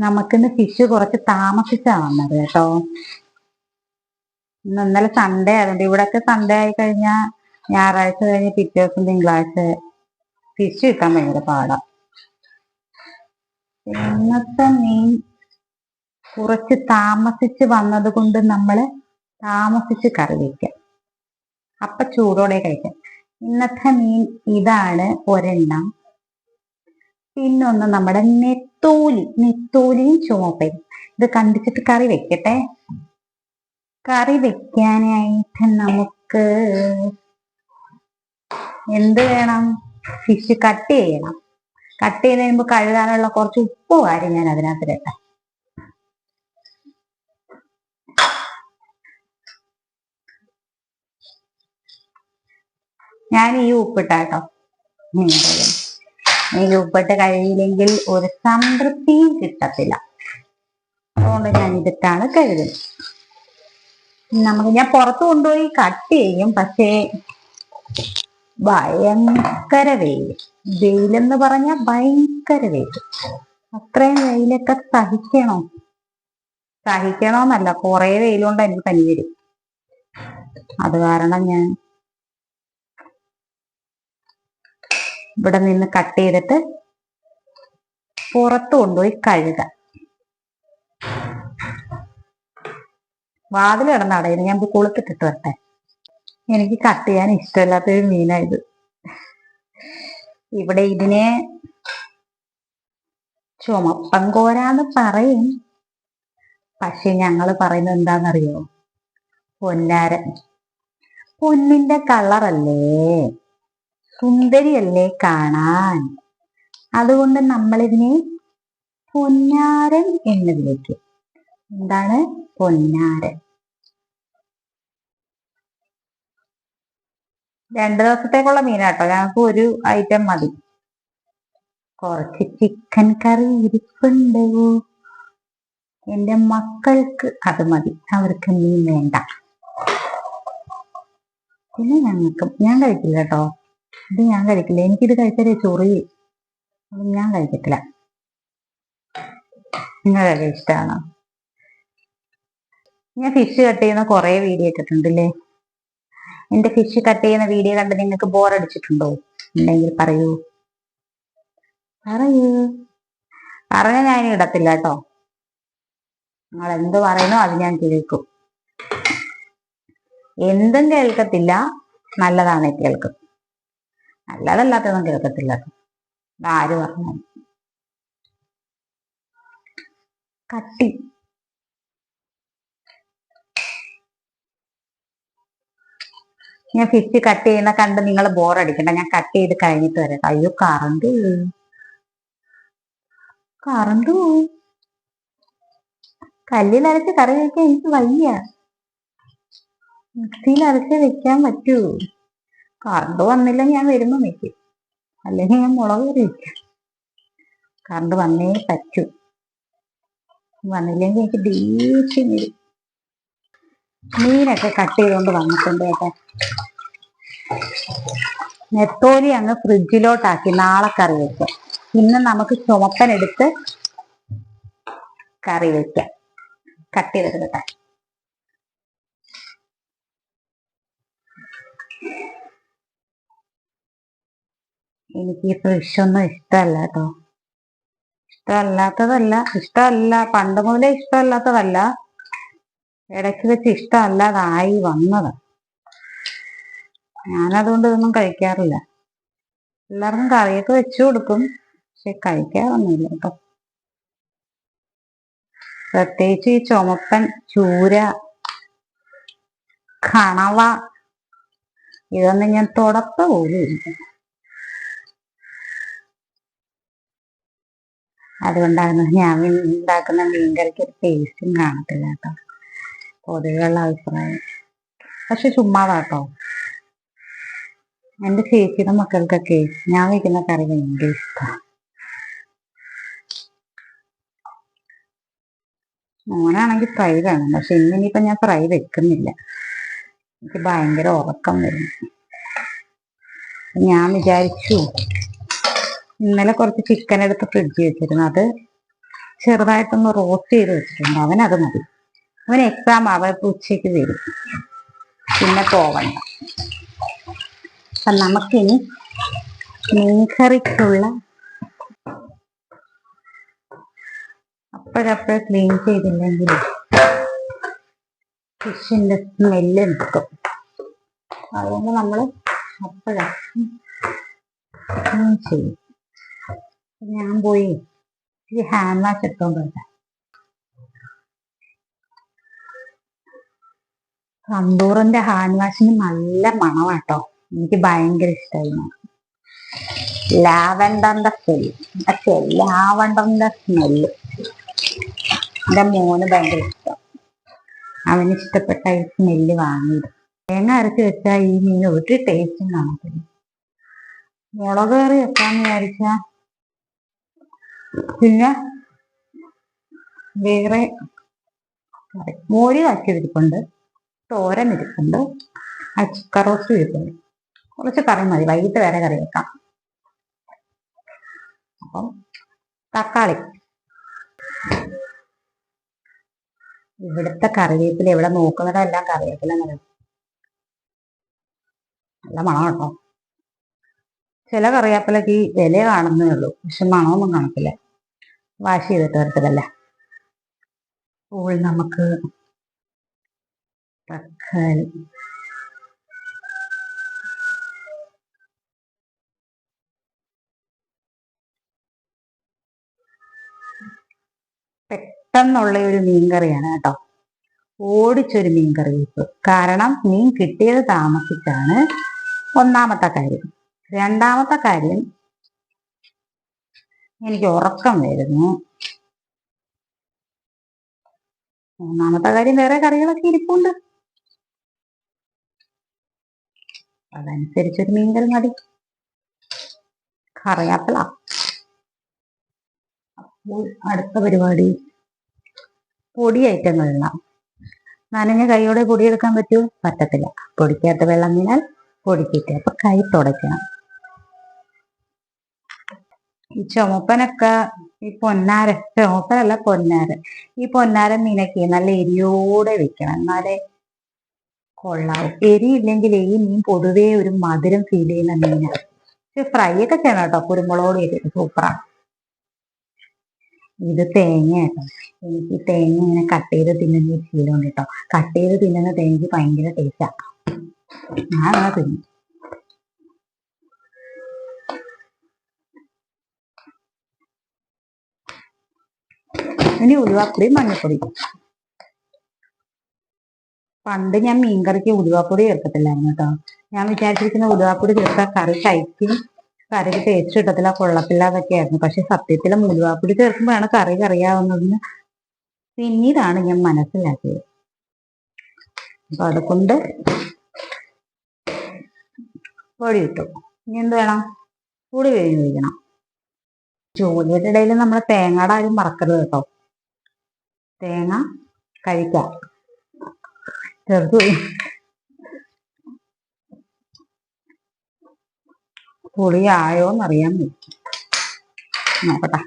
നമുക്കിന്ന് ഫിഷ് കുറച്ച് താമസിച്ചാ വന്നത് കേട്ടോ. ഇന്നലെ സൺഡേ ആയതുകൊണ്ട് ഇവിടൊക്കെ സൺഡേ ആയി കഴിഞ്ഞാൽ ഞായറാഴ്ച കഴിഞ്ഞ് പിറ്റേ ദിവസം തിങ്കളാഴ്ച ഫിഷ് കിട്ടാൻ ഭയങ്കര പാടാ. ഇന്നത്തെ മീൻ കുറച്ച് താമസിച്ച് വന്നത് കൊണ്ട് നമ്മള് താമസിച്ച് കറി വെക്കാം. അപ്പൊ ചൂടോടെ കഴിക്കാം. ഇന്നത്തെ മീൻ ഇതാണ് ഒരെണ്ണം. പിന്നൊന്ന് നമ്മുടെ നെത്തോലിയും ചുമപ്പയും. ഇത് കണ്ടിച്ചിട്ട് കറി വെക്കട്ടെ. കറി വെക്കാനായിട്ട് നമുക്ക് എന്ത് വേണം? ഫിഷ് കട്ട് ചെയ്യണം. കട്ട് ചെയ്ത് കഴിയുമ്പോൾ കഴുകാനുള്ള കുറച്ച് ഉപ്പ് വാരി ഞാൻ അതിനകത്തിലിട്ടെ. ഞാൻ ഈ ഉപ്പിട്ടാട്ടോ. ഈ ഉപ്പിട്ട് കഴിയില്ലെങ്കിൽ ഒരു സംതൃപ്തിയും കിട്ടത്തില്ല. അതുകൊണ്ട് ഞാൻ ഇതിട്ടാണ് കഴുകുന്നത്. ഞാൻ പുറത്ത് കൊണ്ടുപോയി കട്ട് ചെയ്യും. പക്ഷേ ഭയങ്കര വെയിലെന്ന് പറഞ്ഞാൽ ഭയങ്കര വെയിൽ. അത്രയും വെയിലൊക്കെ സഹിക്കണോന്നല്ല, കുറെ വെയിലുകൊണ്ട് എനിക്ക് പനി വരും. അത് കാരണം ഞാൻ ഇവിടെ നിന്ന് കട്ട് ചെയ്തിട്ട് പുറത്ത് കൊണ്ടുപോയി കഴുകാം. വാതിൽ കിടന്ന അടയിൽ ഞാൻ കുളിത്തിട്ടിട്ട് വരട്ടെ. എനിക്ക് കട്ട് ചെയ്യാൻ ഇഷ്ടമില്ലാത്തൊരു മീനായത്. ഇവിടെ ഇതിനെ ചുമപ്പൻ കോരാന്ന് പറയും. പക്ഷെ ഞങ്ങള് പറയുന്നത് എന്താണെന്നറിയോ? പൊന്നാരൻ. പൊന്നിന്റെ കളറല്ലേ, സുന്ദരിയല്ലേ കാണാൻ. അതുകൊണ്ട് നമ്മളിതിനെ പൊന്നാരൻ എന്ന് വിളിക്കും. എന്താണ് പൊന്നാരൻ? 2 ദിവസത്തേക്കുള്ള മീനാട്ടോ. ഞങ്ങൾക്ക് ഒരു ഐറ്റം മതി. കുറച്ച് ചിക്കൻ കറി ഇരിപ്പുണ്ട്. എന്റെ മക്കൾക്ക് അത് മതി, അവർക്ക് മീൻ വേണ്ട. പിന്നെ ഞാൻ കഴിക്കില്ല കേട്ടോ. ഇത് ഞാൻ കഴിക്കില്ല. എനിക്കിത് കഴിച്ചാലേ ചൊറി. ഞാൻ കഴിക്കത്തില്ല. നിങ്ങളൊക്കെ ഇഷ്ടമാണോ? ഞാൻ ഫിഷ് കട്ട് ചെയ്യുന്ന കുറെ വീഡിയോ ഇട്ടിട്ടുണ്ടല്ലേ. എന്റെ ഫിഷ് കട്ട് ചെയ്യുന്ന വീഡിയോ കണ്ട് നിങ്ങൾക്ക് ബോറടിച്ചിട്ടുണ്ടോ? ഉണ്ടെങ്കിൽ പറയൂ. പറഞ്ഞ ഞാൻ ഇടത്തില്ല കേട്ടോ. നിങ്ങൾ എന്ത് പറയുന്നോ അത് ഞാൻ കേൾക്കും. എന്തും കേൾക്കത്തില്ല, നല്ലതാണേ കേൾക്കും. നല്ലതല്ലാത്തൊന്നും കേൾക്കത്തില്ല. ആര് പറഞ്ഞു? കട്ടി ഞാൻ ഫിഷ് കട്ട് ചെയ്യുന്ന കണ്ട് നിങ്ങൾ ബോറടിക്കണ്ട. ഞാൻ കട്ട് ചെയ്ത് കഴിഞ്ഞിട്ട് വരാം. അയ്യോ, കറണ്ട് പോയി. കല്ലിൽ അരച്ച് കറി വെക്കാൻ എനിക്ക് വയ്യ. മിക്സിയിൽ അരച്ച് വെക്കാൻ പറ്റൂ. കറണ്ട് വന്നില്ല, ഞാൻ വരുമ്പോ വെക്കും. അല്ലെങ്കിൽ ഞാൻ മുളക് കറി വെക്കും. കറണ്ട് വന്നേ പറ്റൂ. വന്നില്ലെങ്കിൽ എനിക്ക് ദേഷ്യം വരും. മീനൊക്കെ കട്ട് ചെയ്തുകൊണ്ട് വന്നിട്ടുണ്ട് കേട്ടോ. നെത്തോലി അങ്ങ് ഫ്രിഡ്ജിലോട്ടാക്കി നാളെ കറി വെക്കാം. ഇന്ന് നമുക്ക് ചുമപ്പൻ എടുത്ത് കറി വെക്കാം. കട്ട് ചെയ്തെടുക്കട്ടെ. എനിക്ക് ഈ ഫിഷൊന്നും ഇഷ്ടമല്ല കേട്ടോ. ഇഷ്ടമല്ല, പണ്ട് മുതലേ ഇഷ്ടമല്ലാത്തതല്ല, ഇടയ്ക്ക് വെച്ച് ഇഷ്ടമല്ലാതായി വന്നത്. ഞാനതുകൊണ്ട് ഇതൊന്നും കഴിക്കാറില്ല. എല്ലാവർക്കും കറിയൊക്കെ വെച്ചു കൊടുക്കും, പക്ഷെ കഴിക്കാറൊന്നുമില്ല കേട്ടോ. പ്രത്യേകിച്ച് ഈ ചുമപ്പൻ, ചൂര, കണവ ഇതൊന്നും ഞാൻ തുടക്ക പോലും ഇല്ല. അതുകൊണ്ടാണ് ഞാൻ ഉണ്ടാക്കുന്ന മീൻകറിക്ക് ഒരു ടേസ്റ്റും കാണത്തില്ല കേട്ടോ. പൊതുവെയുള്ള അഭിപ്രായം. പക്ഷെ ചുമ്മാതാട്ടോ. എന്റെ ചേച്ചിയുടെ മക്കൾക്കൊക്കെ ഞാൻ വയ്ക്കുന്ന കറി ഭയങ്കര ഇഷ്ടമാണ്. മോനാണെങ്കിൽ ഫ്രൈ വേണം. പക്ഷെ ഇന്നിനിയിപ്പൊ ഞാൻ ഫ്രൈ വെക്കുന്നില്ല. എനിക്ക് ഭയങ്കര ഉറക്കം വരും. ഞാൻ വിചാരിച്ചു, ഇന്നലെ കുറച്ച് ചിക്കൻ എടുത്ത് ഫ്രിഡ്ജിൽ വെച്ചിരുന്നു. അത് ചെറുതായിട്ടൊന്ന് റോസ്റ്റ് ചെയ്ത് വെച്ചിട്ടുണ്ട്. അവനത് മതി. അവന് എക്സാം അവർക്ക് ഉച്ചയ്ക്ക് വരും, പിന്നെ പോവണ്ട. അപ്പം നമുക്കിനി മീൻകറിക്കുള്ള അപ്പോഴപ്പോഴും ക്ലീൻ ചെയ്തില്ലെങ്കിൽ ഫിഷിന്റെ സ്മെല്ല് നിൽക്കും. അതുകൊണ്ട് നമ്മൾ അപ്പോഴപ്പോഴും ക്ലീൻ ചെയ്യും. ഞാൻ പോയി ഈ ഹാൻഡ് വാഷ് എടുത്തോണ്ട് വരാം. സന്തൂറിന്റെ ഹാൻഡ് വാഷിന് നല്ല മണമാട്ടോ. എനിക്ക് ഭയങ്കര ഇഷ്ടമായി. ലാവൻഡറിന്റെ സ്മെല്ല് എൻ്റെ മോന് ഭയങ്കര ഇഷ്ടം. അവന് ഇഷ്ടപ്പെട്ട ഈ സ്മെല്ല് വാങ്ങിയത്. തേങ്ങ അരച്ച് വെച്ചാൽ ഈ മീൻ ഒരു ടേസ്റ്റും കാണത്തില്ല. മുളക് കറി വെക്കാന്ന് വിചാരിച്ച പിന്നെ വേറെ കറി മോര് കാച്ചി ഇരിപ്പുണ്ട്, തോരൻ ഇരിപ്പുണ്ട്, ചിക്കൻ റോസ്റ്റ് ഇരിപ്പുണ്ട്. കുറച്ച് കറി മതി, വൈകിട്ട് വേറെ കറി വെക്കാം. അപ്പം തക്കാളി, ഇവിടുത്തെ കറിവേപ്പില ഇവിടെ നോക്കുന്നതെല്ലാം കറിവേപ്പില നല്ല മണം കേട്ടോ. ചില കറിവേപ്പിലക്ക് വില കാണുന്നേ ഉള്ളൂ, പക്ഷെ മണമൊന്നും കാണത്തില്ല. വാഷ് ചെയ്തിട്ട് വരത്തതല്ല. അപ്പോൾ നമുക്ക് തക്കാളി പെട്ടെന്നുള്ള ഒരു മീൻകറിയാണ് കേട്ടോ. ഓടിച്ചൊരു മീൻകറി വെച്ചു. കാരണം മീൻ കിട്ടിയത് താമസിച്ചാണ് ഒന്നാമത്തെ കാര്യം. രണ്ടാമത്തെ കാര്യം, എനിക്ക് ഉറക്കം വരുന്നു. മൂന്നാമത്തെ കാര്യം, വേറെ കറികളൊക്കെ ഇരിപ്പുണ്ട്, അതനുസരിച്ചൊരു മീൻകറി മതി. കറിവേപ്പില. അപ്പോൾ അടുത്ത പരിപാടി പൊടി ഐറ്റങ്ങളിടാം. നനഞ്ഞ കൈയോടെ പൊടിയെടുക്കാൻ പറ്റുമോ? പറ്റത്തില്ല. പൊടിക്കകത്ത് വെള്ളം വീണാൽ പൊടിക്കിട്ട്. അപ്പൊ കൈ തുടയ്ക്കണം. ഈ ചുമപ്പനൊക്കെ ഈ ചുമപ്പനല്ല പൊന്നാര, ഈ പൊന്നാര മീനൊക്കെ നല്ല എരിയോടെ വെക്കണം, എന്നാലേ കൊള്ളാവും. എരിയില്ലെങ്കിൽ ഈ മീൻ പൊതുവേ ഒരു മധുരം ഫീൽ ചെയ്യുന്ന മീനാണ്. പക്ഷെ ഫ്രൈ ഒക്കെ ചെയ്യണം കേട്ടോ, കുരുമുളകോട് ചെയ്തിട്ട് സൂപ്പറാണ്. ഇത് തേങ്ങ കേട്ടോ. എനിക്ക് തേങ്ങ ഇങ്ങനെ കട്ട് ചെയ്ത് തിന്നുന്ന ശീലമുണ്ട് കേട്ടോ. കട്ട് ചെയ്ത് തിന്നുന്ന തേങ്ങയ്ക്ക് ഭയങ്കര ടേസ്റ്റാണ്. ഞാൻ അങ്ങനെ തിന്നും. ഇനി ഉലുവാപ്പൊടി, മഞ്ഞപ്പൊടി. പണ്ട് ഞാൻ മീൻകറിക്ക് ഉലുവാപ്പൊടി ചേർക്കത്തില്ലായിരുന്നു കേട്ടോ. ഞാൻ വിചാരിച്ചിരിക്കുന്ന ഉലുവാപ്പൊടി ചേർത്താൽ കറി കഴിക്കും, കറിക്ക് ടേസ്റ്റ് കിട്ടത്തില്ല, കൊള്ളത്തില്ല എന്നൊക്കെ ആയിരുന്നു. പക്ഷെ സത്യത്തിലും ഉലുവാപ്പൊടി ചേർക്കുമ്പോഴാണ് കറി കറിയാവുന്നതെന്ന് പിന്നീടാണ് ഞാൻ മനസ്സിലാക്കിയത്. അപ്പൊ അതുകൊണ്ട് പൊടി ഇട്ടു. ഇനി എന്ത് വേണം? കൂടി വേവിക്കണം. ജോലിയുടെ ഇടയിൽ നമ്മൾ തേങ്ങയുടെ ആരും മറക്കരുത് കേട്ടോ. തേങ്ങ കഴിക്കാം, ചെറുതു പുളിയായോന്നറിയാൻ നോക്കട്ടെ.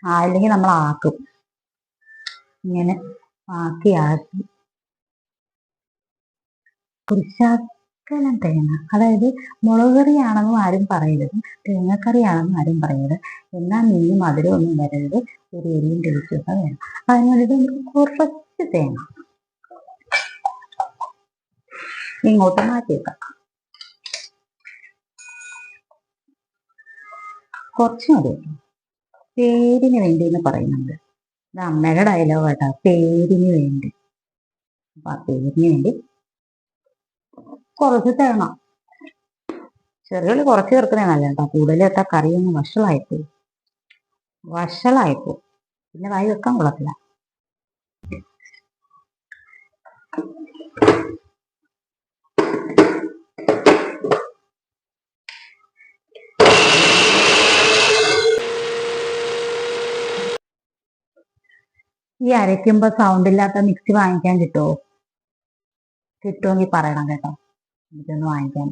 ആയില്ലെങ്കിൽ നമ്മൾ ആക്കും. ഇങ്ങനെ ആക്കി ഒരു ശകലം തേങ്ങ, അതായത് മുളക് കറിയാണെന്നും ആരും പറയരുത്, തേങ്ങക്കറിയാണെന്നും ആരും പറയരുത്. എന്നാൽ മീൻ മധുരം ഒന്നും വരരുത്, ഒരു എരിയും ടേസ്റ്റും ഒക്കെ വേണം. അതിനുവേണ്ടിയിട്ട് നമുക്ക് കുറച്ച് തേങ്ങ ഇങ്ങോട്ട് മാറ്റി വെക്കാം. കുറച്ച് മതി, പേരിന് വേണ്ടി എന്ന് പറയുന്നുണ്ട്. ഇത് അമ്മയുടെ ഡയലോഗ് കേട്ടോ, പേരിന് വേണ്ടി. അപ്പൊ ആ പേരിന് വേണ്ടി കുറച്ച് തേങ്ങ. ചെറിയുള്ളി കുറച്ച് ചേർക്കുന്നേ നല്ല കേട്ടോ. കൂടുതൽ ചേർത്താൽ കറിയൊന്നും വഷളായിപ്പോയി. പിന്നെ വായി വെക്കാൻ കൊള്ളത്തില്ല. ഈ അരയ്ക്കുമ്പോ സൗണ്ട് ഇല്ലാത്ത മിക്സി വാങ്ങിക്കാൻ കിട്ടുമോ? കിട്ടുമെങ്കിൽ പറയണം കേട്ടോ, എനിക്കൊന്ന് വാങ്ങിക്കാൻ.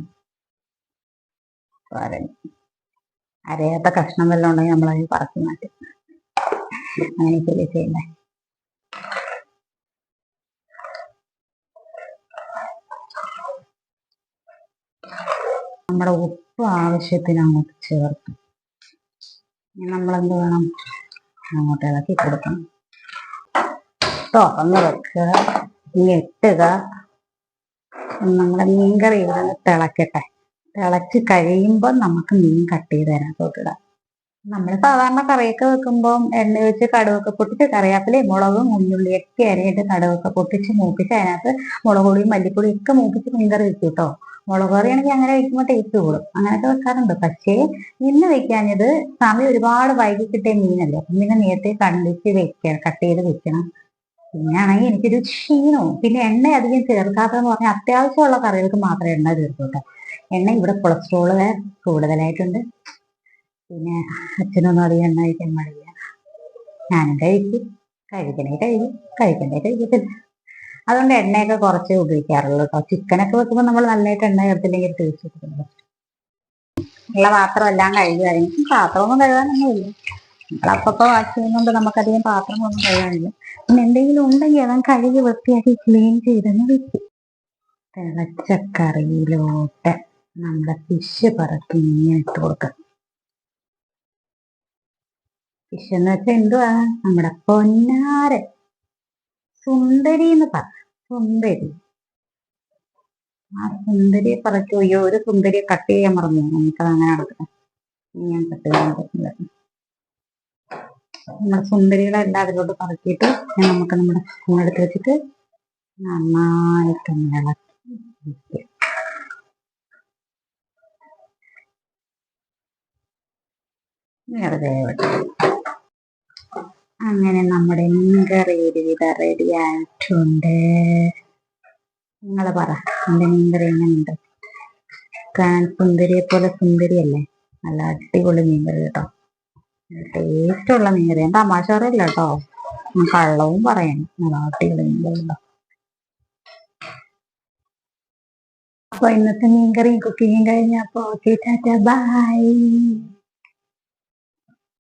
അരയാത്ത കഷ്ണം വല്ലതും ഉണ്ടെങ്കിൽ നമ്മളത് പറക്കി മാറ്റും. അങ്ങനെയൊക്കെ ചെയ്യണ്ടേ. നമ്മുടെ ഉപ്പ് ആവശ്യത്തിന് അങ്ങോട്ട് ചേർത്ത് നമ്മളെന്ത് വേണം, അങ്ങോട്ട് ഇളക്കി കൊടുക്കണം. തുറന്ന് വെക്കുക, ഞെട്ടുക. നമ്മുടെ മീൻകറി ഇവിടെ തിളക്കട്ടെ. തിളച്ച് കഴിയുമ്പോൾ നമുക്ക് മീൻ കട്ട് ചെയ്ത് തരാത്തോട്ടിടാം. നമ്മൾ സാധാരണ കറിയൊക്കെ വെക്കുമ്പോൾ എണ്ണ ഒഴിച്ച് കടുവൊക്കെ പൊട്ടിച്ച് കറിവേപ്പിലയും മുളകും ഉള്ളിയൊക്കെ അരിഞ്ഞിട്ട് കടുവൊക്കെ പൊട്ടിച്ച് മൂപ്പിച്ച് അതിനകത്ത് മുളക് പൊടിയും മല്ലിപ്പൊടിയും ഒക്കെ മൂപ്പിച്ച് മീൻകറി വെക്കും കേട്ടോ. മുളക് കറി ആണെങ്കിൽ അങ്ങനെ വെക്കുമ്പോൾ ടേസ്റ്റ് കൂടും. അങ്ങനെയൊക്കെ വെക്കാറുണ്ട്. പക്ഷേ ഇന്ന് വെക്കാഞ്ഞത് സമയം ഒരുപാട് വൈകി കിട്ടിയ മീനല്ലേ, പിന്നെ നേരത്തെ കണ്ടിച്ച് വെക്കണം, കട്ട് ചെയ്ത് വെക്കണം. പിന്നെ ആണെങ്കിൽ എനിക്കൊരു ക്ഷീണവും. പിന്നെ എണ്ണ അധികം ചേർക്കാത്തതെന്ന് പറഞ്ഞാൽ അത്യാവശ്യമുള്ള കറികൾക്ക് മാത്രമേ എണ്ണ ചേർത്തോട്ടെ. എണ്ണ ഇവിടെ കൊളസ്ട്രോള് കൂടുതലായിട്ടുണ്ട്. പിന്നെ അച്ഛനൊന്നും അധികം എണ്ണ കഴിക്കാൻ പാടില്ല. ഞാനും കഴിക്കും, കഴിക്കണ്ടേ കഴിക്കത്തില്ല. അതുകൊണ്ട് എണ്ണയൊക്കെ കുറച്ചേ ഉപയോഗിക്കാറുള്ളൂ കേട്ടോ. ചിക്കനൊക്കെ വെക്കുമ്പോൾ നമ്മൾ നല്ലതായിട്ട് എണ്ണ ചേർത്തില്ലെങ്കിൽ ടേസ്റ്റ് കിട്ടുന്നത്. ഉള്ള പാത്രം എല്ലാം കഴുകുമായിരിക്കും. പാത്രമൊന്നും കഴുകാനൊന്നുമില്ല, നമ്മളപ്പോ വാഷ് ചെയ്യുന്നതുകൊണ്ട് നമുക്കധികം പാത്രമൊന്നും കഴുകാനില്ല. പിന്നെ എന്തെങ്കിലും ഉണ്ടെങ്കിൽ അതാണ് കഴുകി വൃത്തിയാക്കി ക്ലീൻ ചെയ്തെന്ന് വെക്കും. തിളച്ച കറിയിലോട്ട് നമ്മുടെ ഫിഷ് പറക്കി ഇങ്ങനെ ഇട്ട് കൊടുക്കാം. ഫിഷ് എന്ന് വെച്ചാൽ എന്തുവാ, നമ്മുടെ പൊന്നാരൻ സുന്ദരി എന്ന് പറ. സുന്ദരി, ആ സുന്ദരിയെ പറച്ചു. അയ്യോ, ഒരു സുന്ദരിയെ കട്ട് ചെയ്യാൻ പറഞ്ഞു. നമുക്കത് അങ്ങനെ നടക്കാം. ഞാൻ കട്ട് ചെയ്യാൻ പറ്റില്ല. നമ്മുടെ സുന്ദരികളെ എല്ലാം അതിലോട്ട് പറക്കിയിട്ട് നമുക്ക് നമ്മുടെ സ്പൂണെടുത്ത് വെച്ചിട്ട് നന്നായിട്ട് ഇളക്കി വെറുതെ വിട്ടു. അങ്ങനെ നമ്മുടെ മീൻകറി ഒരുവിധ റെഡി ആയിട്ടുണ്ട്. നിങ്ങൾ പറ, എന്റെ മീൻകറി എങ്ങനെയുണ്ട്? കാണാൻ സുന്ദരിയെ പോലെ സുന്ദരിയല്ലേ? നല്ല അടിപൊളി മീൻകറി കേട്ടോ. ടേസ്റ്റുള്ള മീൻകറി. ഞാൻ തമാശ പറയില്ല കേട്ടോ, കള്ളവും പറയണം. നല്ല അടിപൊളി മീൻകറി ഉണ്ടോ. അപ്പൊ ഇന്നത്തെ മീൻകറിയും കുക്കിങ്ങും കഴിഞ്ഞപ്പോ ഓക്കെ, ടാറ്റാ ബൈ.